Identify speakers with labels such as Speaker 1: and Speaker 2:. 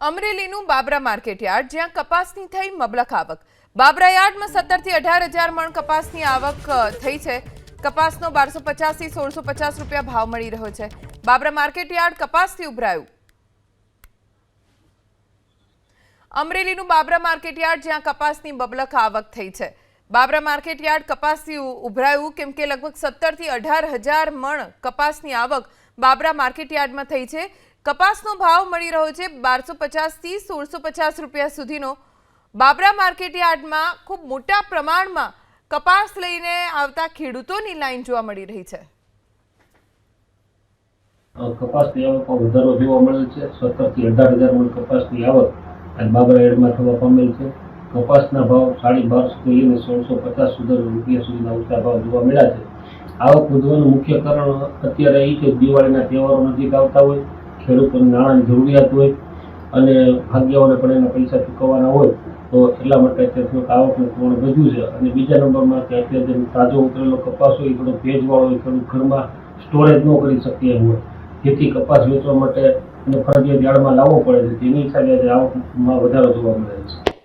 Speaker 1: અમરેલીનું Babra market yard જ્યાં કપાસની થઈ મબલખ આવક। બાબરા યાર્ડમાં 17 થી 18,000 મણ કપાસની આવક થઈ છે। કપાસનો 1250 થી 1650 રૂપિયા ભાવ મળી રહ્યો છે। બાબરા માર્કેટયાર્ડ કપાસથી ઉભરાયું। અમરેલીનું બાબરા માર્કેટયાર્ડ જ્યાં કપાસની મબલખ આવક થઈ છે। બાબરા માર્કેટયાર્ડ કપાસથી ઉભરાયું કેમ કે લગભગ 17 થી 18,000 મણ કપાસની આવક બાબરા માર્કેટયાર્ડમાં થઈ છે। કપાસનો ભાવ મળી રહ્યો છે 1250 થી 1650 રૂપિયા સુધીનો। બાબરા માર્કેટયાર્ડમાં ખૂબ મોટા પ્રમાણમાં કપાસ લઈને આવતા ખેડૂતોની લાઈન જોવા મળી રહી છે।
Speaker 2: કપાસની આવકમાં વધારો જોવા મળેલ છે। 17 થી 18,000 મણ કપાસની આવક આજ બાબરા યાર્ડમાં થવા પામેલ છે। કપાસના ભાવ 1250 થી લઈને 1650 રૂપિયા સુધીના ઊંચા ભાવ જોવા મળ્યા છે। આવક વધવાનું મુખ્ય કારણ અત્યારે એ છે દિવાળીના તહેવારો નજીક આવતા હોય, ખેડૂતોને નાણાંની જરૂરિયાત હોય અને ભાગ્યાઓને પણ એના પૈસા ચૂકવવાના હોય તો એટલા માટે અત્યારે થોડુંક આવકનું પ્રમાણ વધ્યું છે। અને બીજા નંબરમાં કે અત્યારે જે તાજો ઉતરેલો કપાસ હોય એ થોડો ભેજવાળો હોય, ખેડૂત ઘરમાં સ્ટોરેજ ન કરી શકે એમ હોય, જેથી કપાસ વેચવા માટે અને ફરજિયાત યાર્ડમાં લાવવો પડે છે। તેની હિસાબે આવકમાં વધારો જોવા મળે છે।